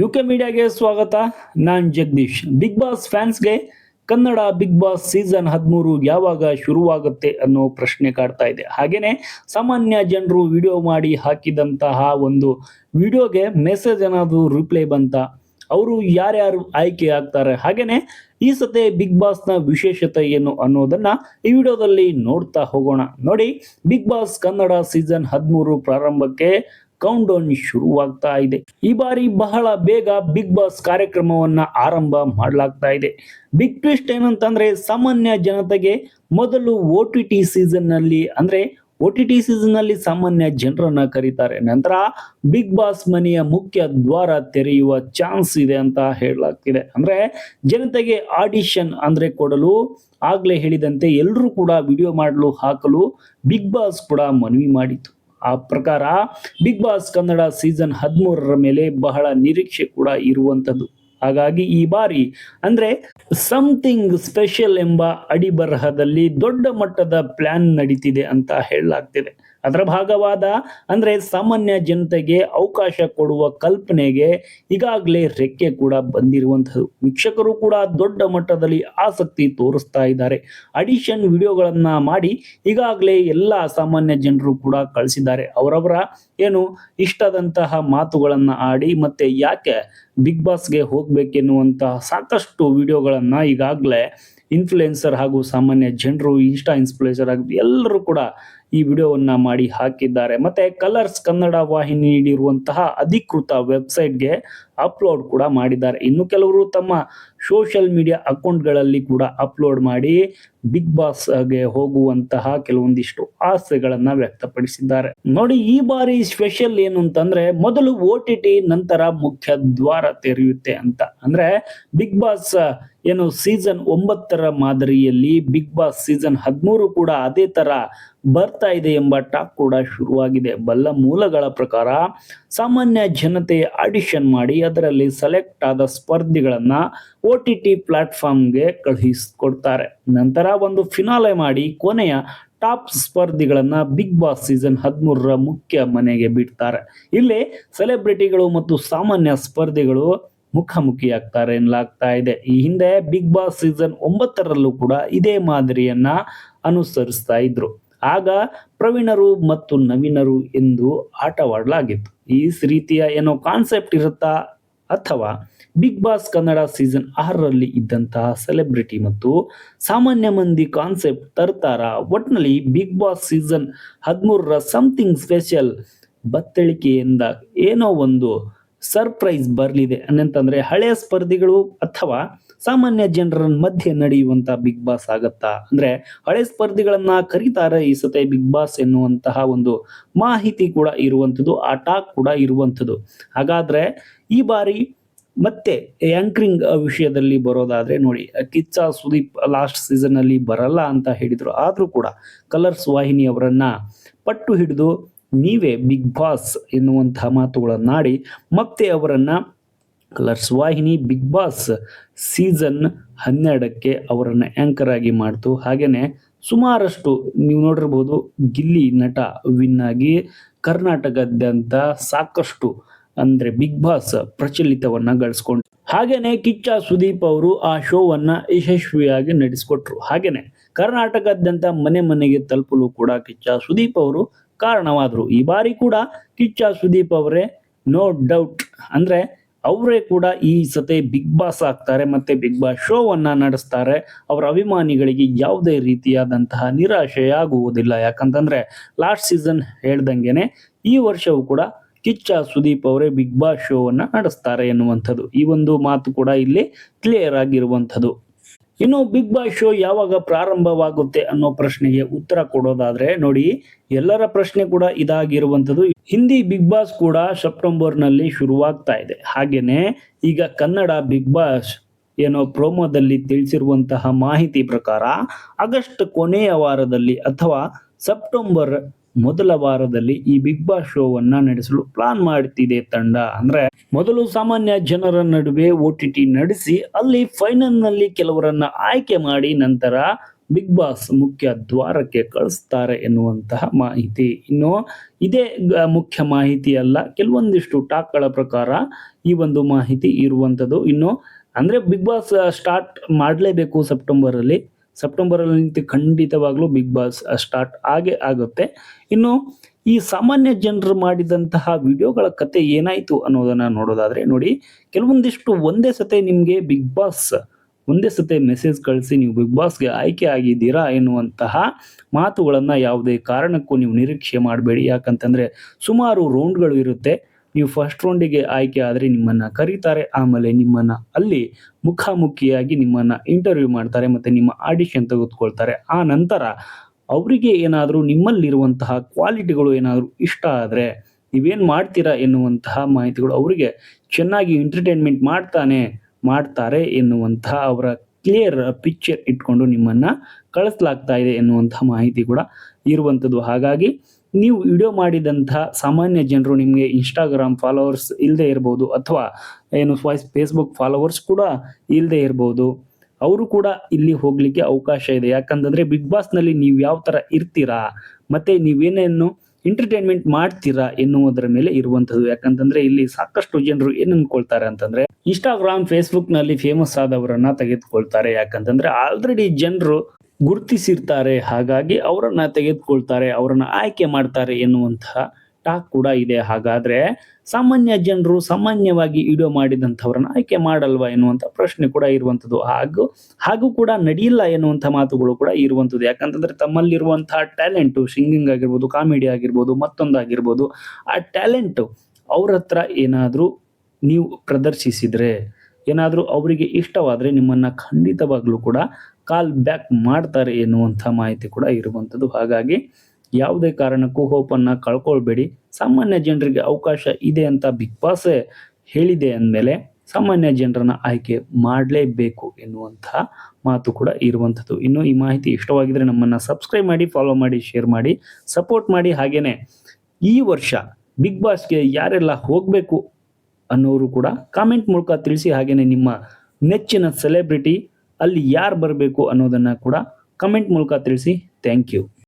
UK ಮೀಡಿಯಾಗೆ ಸ್ವಾಗತ. ನಾನ್ ಜಗದೀಶ್. ಬಿಗ್ ಬಾಸ್ ಫ್ಯಾನ್ಸ್ಗೆ ಕನ್ನಡ ಬಿಗ್ ಬಾಸ್ ಸೀಸನ್ 13 ಯಾವಾಗ ಶುರುವಾಗುತ್ತೆ ಅನ್ನೋ ಪ್ರಶ್ನೆ ಕಾಡ್ತಾ ಇದೆ. ಹಾಗೇನೆ ಸಾಮಾನ್ಯ ಜನರು ವಿಡಿಯೋ ಮಾಡಿ ಹಾಕಿದಂತಹ ಒಂದು ವಿಡಿಯೋಗೆ ಮೆಸೇಜ್ ಏನಾದ್ರು ರಿಪ್ಲೈ ಬಂತ, ಅವರು ಯಾರ್ಯಾರು ಆಯ್ಕೆ ಆಗ್ತಾರೆ, ಹಾಗೇನೆ ಈ ಸತೆ ಬಿಗ್ ಬಾಸ್ ನ ವಿಶೇಷತೆ ಏನು ಅನ್ನೋದನ್ನ ಈ ವಿಡಿಯೋದಲ್ಲಿ ನೋಡ್ತಾ ಹೋಗೋಣ. ನೋಡಿ, ಬಿಗ್ ಬಾಸ್ ಕನ್ನಡ ಸೀಸನ್ 13 ಪ್ರಾರಂಭಕ್ಕೆ ಕೌಂಟ್ ಡೌನ್ ಶುರುವಾಗ್ತಾ ಇದೆ. ಈ ಬಾರಿ ಬಹಳ ಬೇಗ ಬಿಗ್ ಬಾಸ್ ಕಾರ್ಯಕ್ರಮವನ್ನ ಆರಂಭ ಮಾಡಲಾಗ್ತಾ ಇದೆ. ಬಿಗ್ ಟ್ವಿಸ್ಟ್ ಏನಂತಂದ್ರೆ, ಸಾಮಾನ್ಯ ಜನತೆಗೆ ಮೊದಲು OTT ಸೀಸನ್ ನಲ್ಲಿ ಸಾಮಾನ್ಯ ಜನರನ್ನ ಕರೀತಾರೆ. ನಂತರ ಬಿಗ್ ಬಾಸ್ ಮನೆಯ ಮುಖ್ಯ ದ್ವಾರ ತೆರೆಯುವ ಚಾನ್ಸ್ ಇದೆ ಅಂತ ಹೇಳಲಾಗ್ತಿದೆ. ಅಂದ್ರೆ ಜನತೆಗೆ ಆಡಿಷನ್ ಅಂದ್ರೆ ಕೊಡಲು, ಆಗ್ಲೇ ಹೇಳಿದಂತೆ ಎಲ್ಲರೂ ಕೂಡ ವಿಡಿಯೋ ಮಾಡಲು ಹಾಕಲು ಬಿಗ್ ಬಾಸ್ ಕೂಡ ಮನವಿ ಮಾಡಿತ್ತು. ಆ ಪ್ರಕಾರ ಬಿಗ್ ಬಾಸ್ ಕನ್ನಡ ಸೀಸನ್ 13 ಮೇಲೆ ಬಹಳ ನಿರೀಕ್ಷೆ ಕೂಡ ಇರುವಂತದ್ದು. ಹಾಗಾಗಿ ಈ ಬಾರಿ ಅಂದ್ರೆ ಸಮಥಿಂಗ್ ಸ್ಪೆಷಲ್ ಎಂಬ ಅಡಿಬರಹದಲ್ಲಿ ದೊಡ್ಡ ಮಟ್ಟದ ಪ್ಲಾನ್ ನಡೀತಿದೆ ಅಂತ ಹೇಳಲಾಗ್ತಿದೆ. ಅದರ ಭಾಗವಾದ ಅಂದ್ರೆ ಸಾಮಾನ್ಯ ಜನತೆಗೆ ಅವಕಾಶ ಕೊಡುವ ಕಲ್ಪನೆಗೆ ಈಗಾಗಲೇ ರೆಕ್ಕೆ ಕೂಡ ಬಂದಿರುವಂತದ್ದು. ವೀಕ್ಷಕರು ಕೂಡ ದೊಡ್ಡ ಮಟ್ಟದಲ್ಲಿ ಆಸಕ್ತಿ ತೋರಿಸ್ತಾ ಇದ್ದಾರೆ. ಅಡಿಷನ್ ವಿಡಿಯೋಗಳನ್ನ ಮಾಡಿ ಈಗಾಗಲೇ ಎಲ್ಲ ಸಾಮಾನ್ಯ ಜನರು ಕೂಡ ಕಳಿಸಿದ್ದಾರೆ. ಅವರವರ ಏನು ಇಷ್ಟದಂತಹ ಮಾತುಗಳನ್ನ ಆಡಿ ಮತ್ತೆ ಯಾಕೆ ಬಿಗ್ ಬಾಸ್ಗೆ ಹೋಗ್ಬೇಕೆನ್ನುವಂತಹ ಸಾಕಷ್ಟು ವಿಡಿಯೋಗಳನ್ನ ಈಗಾಗಲೇ ಇನ್ಫ್ಲುಯೆನ್ಸರ್ ಹಾಗೂ ಸಾಮಾನ್ಯ ಜನರು, ಇನ್ಸ್ಟಾ ಇನ್ಫ್ಲುಯೆನ್ಸರ್ ಆಗಿ ಎಲ್ಲರೂ ಕೂಡ ಈ ವಿಡಿಯೋವನ್ನ ಮಾಡಿ ಹಾಕಿದ್ದಾರೆ. ಮತ್ತೆ ಕಲರ್ಸ್ ಕನ್ನಡ ವಾಹಿನಿ ನೀಡಿರುವಂತಹ ಅಧಿಕೃತ ವೆಬ್ಸೈಟ್ಗೆ ಅಪ್ಲೋಡ್ ಕೂಡ ಮಾಡಿದ್ದಾರೆ. ಇನ್ನು ಕೆಲವರು ತಮ್ಮ ಸೋಷಿಯಲ್ ಮೀಡಿಯಾ ಅಕೌಂಟ್ಗಳಲ್ಲಿ ಕೂಡ ಅಪ್ಲೋಡ್ ಮಾಡಿ ಬಿಗ್ ಬಾಸ್ಗೆ ಹೋಗುವಂತಹ ಕೆಲವೊಂದಿಷ್ಟು ಆಸೆಗಳನ್ನ ವ್ಯಕ್ತಪಡಿಸಿದ್ದಾರೆ. ನೋಡಿ, ಈ ಬಾರಿ ಸ್ಪೆಷಲ್ ಏನು ಅಂತಂದ್ರೆ, ಮೊದಲು OTT ನಂತರ ಮುಖ್ಯ ದ್ವಾರ ತೆರೆಯುತ್ತೆ ಅಂತ. ಅಂದ್ರೆ ಬಿಗ್ ಬಾಸ್ ಏನು ಸೀಸನ್ 9 ಮಾದರಿಯಲ್ಲಿ ಬಿಗ್ ಬಾಸ್ ಸೀಸನ್ 13 ಕೂಡ ಅದೇ ತರ ಬರ್ತಾ ಇದೆ ಎಂಬ ಟಾಕ್ ಕೂಡ ಶುರುವಾಗಿದೆ. ಬಲ್ಲ ಮೂಲಗಳ ಪ್ರಕಾರ ಸಾಮಾನ್ಯ ಜನತೆ ಆಡಿಷನ್ ಮಾಡಿ ಅದರಲ್ಲಿ ಸೆಲೆಕ್ಟ್ ಆದ ಸ್ಪರ್ಧಿಗಳನ್ನ OTT ಪ್ಲಾಟ್ಫಾರ್ಮ್ಗೆ ಕಳುಹಿಸಿಕೊಡ್ತಾರೆ. ನಂತರ ಒಂದು ಫಿನಾಲೆ ಮಾಡಿ ಕೊನೆಯ ಟಾಪ್ ಸ್ಪರ್ಧಿಗಳನ್ನ ಬಿಗ್ ಬಾಸ್ ಸೀಸನ್ 13 ಮುಖ್ಯ ಮನೆಗೆ ಬಿಡ್ತಾರೆ. ಇಲ್ಲಿ ಸೆಲೆಬ್ರಿಟಿಗಳು ಮತ್ತು ಸಾಮಾನ್ಯ ಸ್ಪರ್ಧಿಗಳು ಮುಖಾಮುಖಿಯಾಗ್ತಾರೆ ಎನ್ನಲಾಗ್ತಾ ಇದೆ. ಈ ಹಿಂದೆ ಬಿಗ್ ಬಾಸ್ ಸೀಸನ್ 9 ಕೂಡ ಇದೇ ಮಾದರಿಯನ್ನ ಅನುಸರಿಸ್ತಾ ಇದ್ರು. ಆಗ ಪ್ರವೀಣರು ಮತ್ತು ನವೀನರು ಎಂದು ಆಟವಾಡಲಾಗಿತ್ತು. ಈ ರೀತಿಯ ಏನೋ ಕಾನ್ಸೆಪ್ಟ್ ಇರುತ್ತಾ, ಅಥವಾ ಬಿಗ್ ಬಾಸ್ ಕನ್ನಡ ಸೀಸನ್ 6 ಇದ್ದಂತಹ ಸೆಲೆಬ್ರಿಟಿ ಮತ್ತು ಸಾಮಾನ್ಯ ಮಂದಿ ಕಾನ್ಸೆಪ್ಟ್ ತರ್ತಾರ? ಒಟ್ನಲ್ಲಿ Bigg Boss season 13 something special ಬತ್ತಳಿಕೆಯಿಂದ ಏನೋ ಒಂದು ಸರ್ಪ್ರೈಸ್ ಬರಲಿದೆ ಅನ್ನಂತಂದ್ರೆ, ಹಳೆಯ ಸ್ಪರ್ಧಿಗಳು ಅಥವಾ ಸಾಮಾನ್ಯ ಜನರ ಮಧ್ಯೆ ನಡೆಯುವಂತ ಬಿಗ್ ಬಾಸ್ ಆಗತ್ತಾ? ಅಂದ್ರೆ ಹಳೆ ಸ್ಪರ್ಧಿಗಳನ್ನ ಕರೀತಾರೆ ಈ ಸತೆ ಬಿಗ್ ಬಾಸ್ ಎನ್ನುವಂತಹ ಒಂದು ಮಾಹಿತಿ ಕೂಡ ಇರುವಂತದ್ದು, ಆ ಟಾಕ್ ಕೂಡ ಇರುವಂತದ್ದು. ಹಾಗಾದ್ರೆ ಈ ಬಾರಿ ಮತ್ತೆ ಆಂಕರಿಂಗ್ ವಿಷಯದಲ್ಲಿ ಬರೋದಾದ್ರೆ, ನೋಡಿ, ಕಿಚ್ಚ ಸುದೀಪ್ ಲಾಸ್ಟ್ ಸೀಸನ್ ಅಲ್ಲಿ ಬರಲ್ಲ ಅಂತ ಹೇಳಿದ್ರು. ಆದ್ರೂ ಕೂಡ ಕಲರ್ಸ್ ವಾಹಿನಿಯವರನ್ನ ಪಟ್ಟು ಹಿಡಿದು ನೀವೇ ಬಿಗ್ ಬಾಸ್ ಎನ್ನುವಂತಹ ಮಾತುಗಳನ್ನಾಡಿ ಮತ್ತೆ ಅವರನ್ನ ಕಲರ್ಸ್ ವಾಹಿನಿ ಬಿಗ್ ಬಾಸ್ ಸೀಸನ್ 12ಕ್ಕೆ ಅವರನ್ನ ಆಂಕರ್ ಆಗಿ ಮಾಡ್ತು. ಹಾಗೇನೆ ಸುಮಾರಷ್ಟು ನೀವು ನೋಡಿರ್ಬೋದು, ಗಿಲ್ಲಿ ನಟ ವಿನ್ ಆಗಿ ಕರ್ನಾಟಕದಾದ್ಯಂತ ಸಾಕಷ್ಟು ಅಂದ್ರೆ ಬಿಗ್ ಬಾಸ್ ಪ್ರಚಲಿತವನ್ನ ಗಳಿಸ್ಕೊಂಡು, ಹಾಗೇನೆ ಕಿಚ್ಚ ಸುದೀಪ್ ಅವರು ಆ ಶೋವನ್ನ ಯಶಸ್ವಿಯಾಗಿ ನಡೆಸಿಕೊಟ್ರು. ಹಾಗೇನೆ ಕರ್ನಾಟಕದಾದ್ಯಂತ ಮನೆ ಮನೆಗೆ ತಲುಪಲು ಕೂಡ ಕಿಚ್ಚ ಸುದೀಪ್ ಅವರು ಕಾರಣವಾದ್ರು. ಈ ಬಾರಿ ಕೂಡ ಕಿಚ್ಚ ಸುದೀಪ್ ಅವರೇ ನೋ ಡೌಟ್ ಅಂದ್ರೆ ಅವರೇ ಕೂಡ ಈ ಸತೆ ಬಿಗ್ ಬಾಸ್ ಆಗ್ತಾರೆ ಮತ್ತೆ ಬಿಗ್ ಬಾಸ್ ಶೋವನ್ನ ನಡೆಸ್ತಾರೆ. ಅವರ ಅಭಿಮಾನಿಗಳಿಗೆ ಯಾವುದೇ ರೀತಿಯಾದಂತಹ ನಿರಾಶೆಯಾಗುವುದಿಲ್ಲ. ಯಾಕಂತಂದ್ರೆ ಲಾಸ್ಟ್ ಸೀಸನ್ ಹೇಳ್ದಂಗೆನೆ ಈ ವರ್ಷವೂ ಕೂಡ ಕಿಚ್ಚ ಸುದೀಪ್ ಅವರೇ ಬಿಗ್ ಬಾಸ್ ಶೋವನ್ನ ನಡೆಸ್ತಾರೆ ಎನ್ನುವಂಥದ್ದು, ಈ ಒಂದು ಮಾತು ಕೂಡ ಇಲ್ಲಿ ಕ್ಲಿಯರ್ ಆಗಿರುವಂಥದ್ದು. ಇನ್ನು ಬಿಗ್ ಬಾಸ್ ಶೋ ಯಾವಾಗ ಪ್ರಾರಂಭವಾಗುತ್ತೆ ಅನ್ನೋ ಪ್ರಶ್ನೆಗೆ ಉತ್ತರ ಕೊಡೋದಾದ್ರೆ, ನೋಡಿ, ಎಲ್ಲರ ಪ್ರಶ್ನೆ ಕೂಡ ಇದಾಗಿರುವಂತದ್ದು. ಹಿಂದಿ ಬಿಗ್ ಬಾಸ್ ಕೂಡ ಸೆಪ್ಟೆಂಬರ್ನಲ್ಲಿ ಶುರುವಾಗ್ತಾ ಇದೆ. ಹಾಗೇನೆ ಈಗ ಕನ್ನಡ ಬಿಗ್ ಬಾಸ್ ಏನೋ ಪ್ರೋಮೋದಲ್ಲಿ ತಿಳಿಸಿರುವಂತಹ ಮಾಹಿತಿ ಪ್ರಕಾರ ಆಗಸ್ಟ್ ಕೊನೆಯ ವಾರದಲ್ಲಿ ಅಥವಾ ಸೆಪ್ಟೆಂಬರ್ ಮೊದಲ ವಾರದಲ್ಲಿ ಈ ಬಿಗ್ ಬಾಸ್ ಶೋವನ್ನ ನಡೆಸಲು ಪ್ಲಾನ್ ಮಾಡ್ತಿದೆ ತಂಡ. ಅಂದ್ರೆ ಮೊದಲು ಸಾಮಾನ್ಯ ಜನರ ನಡುವೆ OTT ನಡೆಸಿ ಅಲ್ಲಿ ಫೈನಲ್ ನಲ್ಲಿ ಕೆಲವರನ್ನ ಆಯ್ಕೆ ಮಾಡಿ ನಂತರ ಬಿಗ್ ಬಾಸ್ ಮುಖ್ಯ ದ್ವಾರಕ್ಕೆ ಕಳಿಸ್ತಾರೆ ಎನ್ನುವಂತಹ ಮಾಹಿತಿ. ಇನ್ನು ಇದೇ ಮುಖ್ಯ ಮಾಹಿತಿ ಅಲ್ಲ, ಕೆಲವೊಂದಿಷ್ಟು ಟಾಕ್ಗಳ ಪ್ರಕಾರ ಈ ಒಂದು ಮಾಹಿತಿ ಇರುವಂಥದ್ದು. ಇನ್ನು ಅಂದ್ರೆ ಬಿಗ್ ಬಾಸ್ ಸ್ಟಾರ್ಟ್ ಮಾಡಲೇಬೇಕು ಸೆಪ್ಟೆಂಬರಲ್ಲಿ ಖಂಡಿತವಾಗ್ಲೂ ಬಿಗ್ ಬಾಸ್ ಸ್ಟಾರ್ಟ್ ಆಗೇ ಆಗುತ್ತೆ. ಇನ್ನು ಈ ಸಾಮಾನ್ಯ ಜನರು ಮಾಡಿದಂತಹ ವಿಡಿಯೋಗಳ ಕತೆ ಏನಾಯ್ತು ಅನ್ನೋದನ್ನ ನೋಡೋದಾದ್ರೆ ನೋಡಿ, ಕೆಲವೊಂದಿಷ್ಟು ಒಂದೇ ಸತೆ ಮೆಸೇಜ್ ಕಳಿಸಿ ನೀವು ಬಿಗ್ ಬಾಸ್ಗೆ ಆಯ್ಕೆ ಆಗಿದ್ದೀರಾ ಎನ್ನುವಂತಹ ಮಾತುಗಳನ್ನ ಯಾವುದೇ ಕಾರಣಕ್ಕೂ ನೀವು ನಿರೀಕ್ಷೆ ಮಾಡಬೇಡಿ. ಯಾಕಂತಂದ್ರೆ ಸುಮಾರು ರೌಂಡ್ಗಳು ಇರುತ್ತೆ. ನೀವು ಫಸ್ಟ್ ರೌಂಡಿಗೆ ಆಯ್ಕೆ ಆದರೆ ನಿಮ್ಮನ್ನ ಕರೀತಾರೆ, ಆಮೇಲೆ ನಿಮ್ಮನ್ನ ಅಲ್ಲಿ ಮುಖಾಮುಖಿಯಾಗಿ ನಿಮ್ಮನ್ನ ಇಂಟರ್ವ್ಯೂ ಮಾಡ್ತಾರೆ, ಮತ್ತೆ ನಿಮ್ಮ ಆಡಿಷನ್ ತೆಗೆದುಕೊಳ್ತಾರೆ. ಆ ನಂತರ ಅವರಿಗೆ ಏನಾದರೂ ನಿಮ್ಮಲ್ಲಿರುವಂತಹ ಕ್ವಾಲಿಟಿಗಳು ಏನಾದರೂ ಇಷ್ಟ ಆದರೆ ನೀವೇನು ಮಾಡ್ತೀರಾ ಎನ್ನುವಂತಹ ಮಾಹಿತಿಗಳು ಅವರಿಗೆ ಚೆನ್ನಾಗಿ ಎಂಟರ್ಟೈನ್ಮೆಂಟ್ ಮಾಡ್ತಾರೆ ಎನ್ನುವಂತಹ ಅವರ ಕ್ಲಿಯರ್ ಪಿಕ್ಚರ್ ಇಟ್ಕೊಂಡು ನಿಮ್ಮನ್ನ ಕಳಿಸಲಾಗ್ತಾ ಇದೆ ಎನ್ನುವಂತಹ ಮಾಹಿತಿ ಕೂಡ ಇರುವಂಥದ್ದು. ಹಾಗಾಗಿ ನೀವು ವಿಡಿಯೋ ಮಾಡಿದಂತಹ ಸಾಮಾನ್ಯ ಜನರು ನಿಮಗೆ ಇನ್ಸ್ಟಾಗ್ರಾಮ್ ಫಾಲೋವರ್ಸ್ ಇಲ್ಲದೆ ಇರ್ಬೋದು, ಅಥವಾ ಫೇಸ್ಬುಕ್ ಫಾಲೋವರ್ಸ್ ಕೂಡ ಇಲ್ಲದೆ ಇರ್ಬೋದು, ಅವರು ಕೂಡ ಇಲ್ಲಿ ಹೋಗ್ಲಿಕ್ಕೆ ಅವಕಾಶ ಇದೆ. ಯಾಕಂತಂದ್ರೆ ಬಿಗ್ ಬಾಸ್ನಲ್ಲಿ ನೀವು ಯಾವ ತರ ಇರ್ತೀರಾ ಮತ್ತೆ ನೀವೇನೇನು ಎಂಟರ್ಟೈನ್ಮೆಂಟ್ ಮಾಡ್ತೀರಾ ಎನ್ನುವುದರ ಮೇಲೆ ಇರುವಂತದ್ದು. ಯಾಕಂತಂದ್ರೆ ಇಲ್ಲಿ ಸಾಕಷ್ಟು ಜನರು ಏನ್ ಅನ್ಕೊಳ್ತಾರೆ ಅಂತಂದ್ರೆ ಇನ್ಸ್ಟಾಗ್ರಾಮ್ ಫೇಸ್ಬುಕ್ ನಲ್ಲಿ ಫೇಮಸ್ ಆದವರನ್ನ ತೆಗೆದುಕೊಳ್ತಾರೆ. ಯಾಕಂತಂದ್ರೆ ಆಲ್ರೆಡಿ ಜನರು ಗುರುತಿಸಿರ್ತಾರೆ, ಹಾಗಾಗಿ ಅವರನ್ನ ತೆಗೆದುಕೊಳ್ತಾರೆ, ಅವರನ್ನ ಆಯ್ಕೆ ಮಾಡ್ತಾರೆ ಎನ್ನುವಂತಹ ಟಾಕ್ ಕೂಡ ಇದೆ. ಹಾಗಾದ್ರೆ ಸಾಮಾನ್ಯ ಜನರು ಸಾಮಾನ್ಯವಾಗಿ ವಿಡಿಯೋ ಮಾಡಿದಂಥವ್ರನ್ನ ಆಯ್ಕೆ ಮಾಡಲ್ವಾ ಎನ್ನುವಂಥ ಪ್ರಶ್ನೆ ಕೂಡ ಇರುವಂಥದ್ದು. ಹಾಗೂ ಕೂಡ ನಡೆಯಿಲ್ಲ ಎನ್ನುವಂಥ ಮಾತುಗಳು ಕೂಡ ಇರುವಂಥದ್ದು. ಯಾಕಂತಂದ್ರೆ ತಮ್ಮಲ್ಲಿರುವಂತಹ ಟ್ಯಾಲೆಂಟು, ಸಿಂಗಿಂಗ್ ಆಗಿರ್ಬೋದು, ಕಾಮಿಡಿ ಆಗಿರ್ಬೋದು, ಮತ್ತೊಂದಾಗಿರ್ಬೋದು, ಆ ಟ್ಯಾಲೆಂಟು ಅವ್ರ ಹತ್ರ ಏನಾದರೂ ನೀವು ಪ್ರದರ್ಶಿಸಿದ್ರೆ, ಏನಾದರೂ ಅವರಿಗೆ ಇಷ್ಟವಾದರೆ ನಿಮ್ಮನ್ನ ಖಂಡಿತವಾಗ್ಲೂ ಕೂಡ ಕಾಲ್ ಬ್ಯಾಕ್ ಮಾಡ್ತಾರೆ ಎನ್ನುವಂಥ ಮಾಹಿತಿ ಕೂಡ ಇರುವಂಥದ್ದು. ಹಾಗಾಗಿ ಯಾವುದೇ ಕಾರಣಕ್ಕೂ ಹೋಪನ್ನ ಕಳ್ಕೊಳ್ಬೇಡಿ. ಸಾಮಾನ್ಯ ಜನರಿಗೆ ಅವಕಾಶ ಇದೆ ಅಂತ ಬಿಗ್ ಬಾಸ್ ಹೇಳಿದೆ ಅಂದಮೇಲೆ ಸಾಮಾನ್ಯ ಜನರನ್ನ ಆಯ್ಕೆ ಮಾಡಲೇಬೇಕು ಎನ್ನುವಂತಹ ಮಾತು ಕೂಡ ಇರುವಂಥದ್ದು. ಇನ್ನು ಈ ಮಾಹಿತಿ ಇಷ್ಟವಾಗಿದ್ರೆ ನಮ್ಮನ್ನ ಸಬ್ಸ್ಕ್ರೈಬ್ ಮಾಡಿ, ಫಾಲೋ ಮಾಡಿ, ಶೇರ್ ಮಾಡಿ, ಸಪೋರ್ಟ್ ಮಾಡಿ. ಹಾಗೇನೆ ಈ ವರ್ಷ ಬಿಗ್ ಬಾಸ್ಗೆ ಯಾರೆಲ್ಲ ಹೋಗಬೇಕು ಅನ್ನೋರು ಕೂಡ ಕಾಮೆಂಟ್ ಮೂಲಕ ತಿಳಿಸಿ. ಹಾಗೇನೆ ನಿಮ್ಮ ನೆಚ್ಚಿನ ಸೆಲೆಬ್ರಿಟಿ ಅಲ್ಲಿ ಯಾರು ಬರಬೇಕು ಅನ್ನೋದನ್ನ ಕೂಡ ಕಮೆಂಟ್ ಮೂಲಕ ತಿಳಿಸಿ. Thank you.